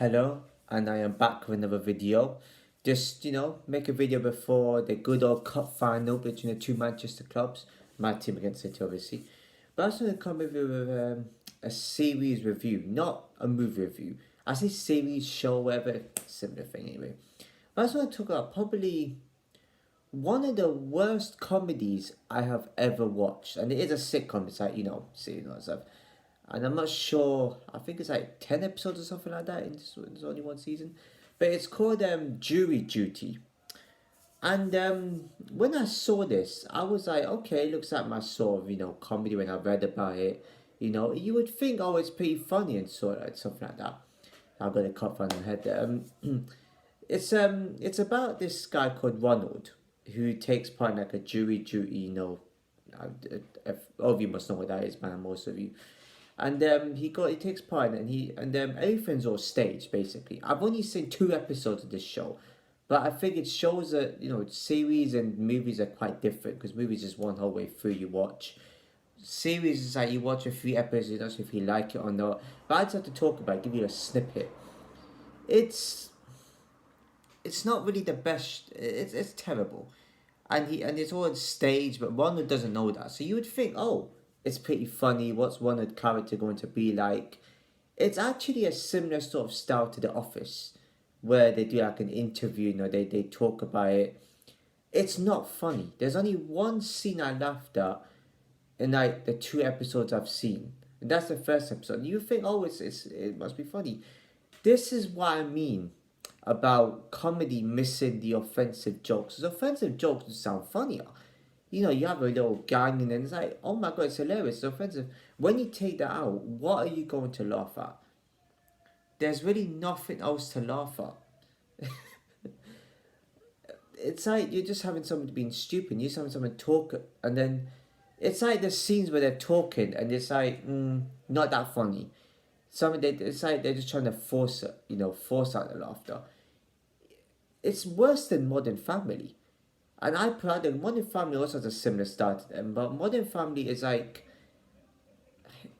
Hello, and I am back with another video. Just, make a video before the good old cup final between the two Manchester clubs. My team against City, obviously. But I was going to come with you with a series review, not a movie review. I say series, show, whatever, similar thing anyway. But I just want to talk about probably one of the worst comedies I have ever watched. And it is a sitcom, it's like, series and stuff. And I'm not sure. I think it's like 10 episodes or something like that. There's only one season, but it's called Jury Duty. And when I saw this, I was like, okay, it looks like my sort of comedy. When I read about it, you would think, oh, it's pretty funny and sort of like something like that. I've got a cup on my head there. It's about this guy called Ronald who takes part in like a jury duty. All of you must know what that is, man. Most of you. And he takes part in it, and everything's all staged basically. I've only seen 2 episodes of this show, but I think it shows that series and movies are quite different because movies is one whole way through you watch. Series is like you watch a few episodes, you don't know if you like it or not. But I just have to talk about it, give you a snippet. It's it's not really the best. It's terrible, and it's all on stage. But Ronald doesn't know that, so you would think, oh, it's pretty funny. What's Ronald's character going to be like? It's actually a similar sort of style to The Office, where they do like an interview. They talk about it. It's not funny. There's only one scene I laughed at in like the 2 episodes I've seen, and that's the first episode. You think, oh, it must be funny. This is what I mean about comedy missing the offensive jokes. The offensive jokes would sound funnier. You have a little gang and then it's like, oh my god, it's hilarious, it's offensive. When you take that out, what are you going to laugh at? There's really nothing else to laugh at. It's like you're just having someone being stupid, you're just having someone talk, and then it's like the scenes where they're talking and it's like, not that funny. It's like they're just trying to force out the laughter. It's worse than Modern Family. And I proud that Modern Family also has a similar start to them, but Modern Family is like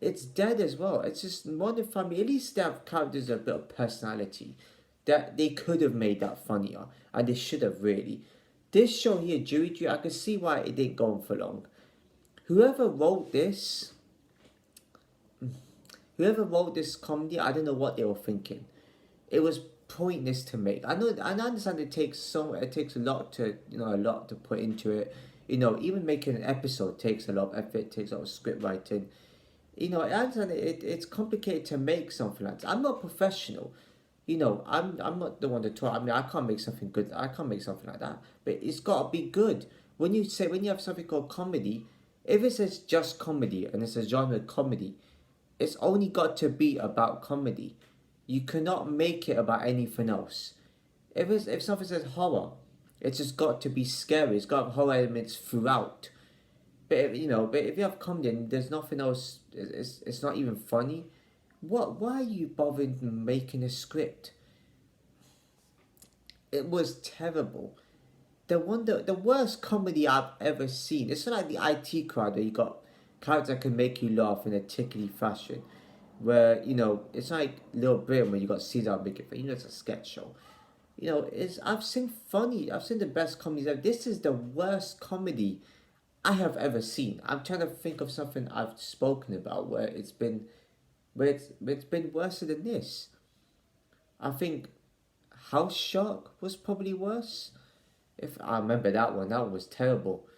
it's dead as well. It's just Modern Family. At least they have characters with a bit of personality. That they could have made that funnier, and they should have really. This show here, Jury Duty, I can see why it didn't go on for long. Whoever wrote this, whoever wrote this comedy, I don't know what they were thinking. It was pointless to make. I understand it takes a lot to put into it. Even making an episode takes a lot of effort, takes a lot of script writing. I understand it's complicated to make something like that. I'm not professional. I'm not the one to talk. I mean, I can't make something good. I can't make something like that. But it's got to be good. When you have something called comedy, if it says just comedy and it's a genre comedy, it's only got to be about comedy. You cannot make it about anything else. If something says horror, it's just got to be scary. It's got to have horror elements throughout. But if you have comedy and there's nothing else, it's not even funny. Why are you bothering making a script? It was terrible. The worst comedy I've ever seen. It's not like the IT Crowd where you got characters that can make you laugh in a tickly fashion. Where, it's like Little Britain where you got Caesar make it, it's a sketch show. I've seen the best comedies ever. This is the worst comedy I have ever seen. I'm trying to think of something I've spoken about where it's been worse than this. I think House Shark was probably worse. If I remember that one was terrible.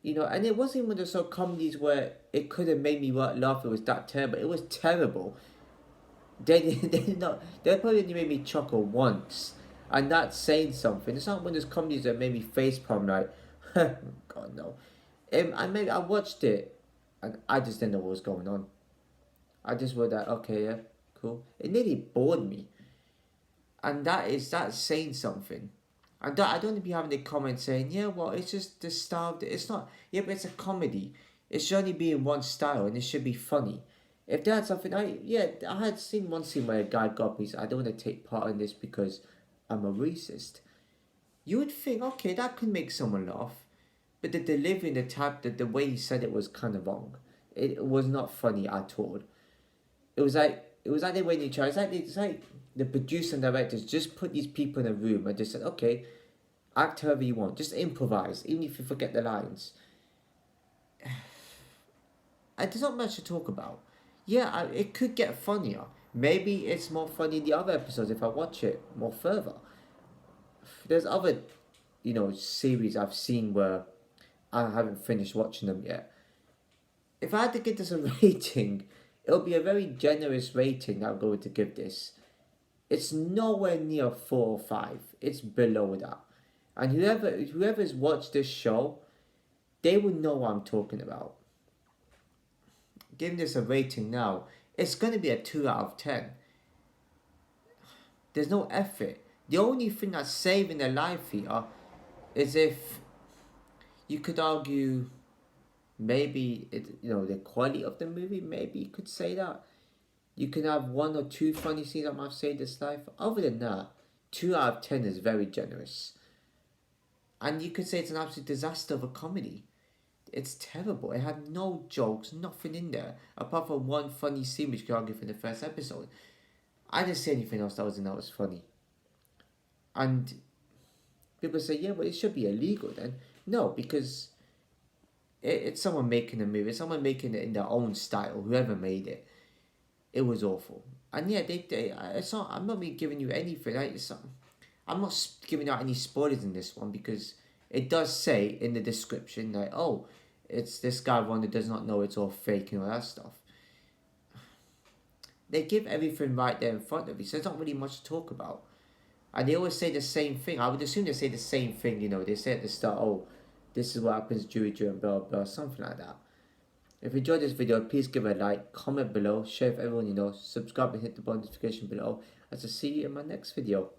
And it wasn't even the sort of comedies where it could have made me laugh. It was that terrible. It was terrible. They probably only made me chuckle once, and that's saying something. It's not one of those comedies that made me facepalm like, God no. I watched it, and I just didn't know what was going on. I just was like, okay, yeah, cool. It nearly bored me, and that's saying something. I don't want to be having the comments saying, yeah, well, it's just the style. It's not. Yeah, but it's a comedy. It should only be in one style, and it should be funny. If that's something, I had seen one scene where a guy got up. He said, I don't want to take part in this because I'm a racist. You would think, okay, that could make someone laugh, but the delivery, the way he said it was kind of wrong. It was not funny at all. It was like the way you try. It's like the producer and directors just put these people in a room and just said, okay, act however you want, just improvise, even if you forget the lines. And there's not much to talk about. Yeah, it could get funnier. Maybe it's more funny in the other episodes if I watch it more further. There's other, series I've seen where I haven't finished watching them yet. If I had to give this a rating, it'll be a very generous rating I'm going to give this. It's nowhere near 4 or 5. It's below that. And whoever's watched this show, they will know what I'm talking about. Giving this a rating now, it's going to be a 2 out of 10. There's no effort. The only thing that's saving their life here is if you could argue maybe the quality of the movie, maybe you could say that. You can have 1 or 2 funny scenes that might save this life. Other than that, 2 out of 10 is very generous. And you could say it's an absolute disaster of a comedy. It's terrible. It had no jokes, nothing in there, apart from one funny scene which you could argue from the first episode. I didn't see anything else that was funny. And people say, yeah, but it should be illegal then. No, because it's someone making a movie, it's someone making it in their own style, whoever made it. It was awful. And yeah, I'm not really giving you anything. I'm not giving out any spoilers in this one because it does say in the description that, oh, it's this guy one that does not know it's all fake and all that stuff. They give everything right there in front of you, so there's not really much to talk about. And they always say the same thing. I would assume they say the same thing, they say at the start, oh, this is what happens during blah, blah, something like that. If you enjoyed this video, please give it a like, comment below, share with everyone you know, subscribe and hit the notification below. As I see you in my next video.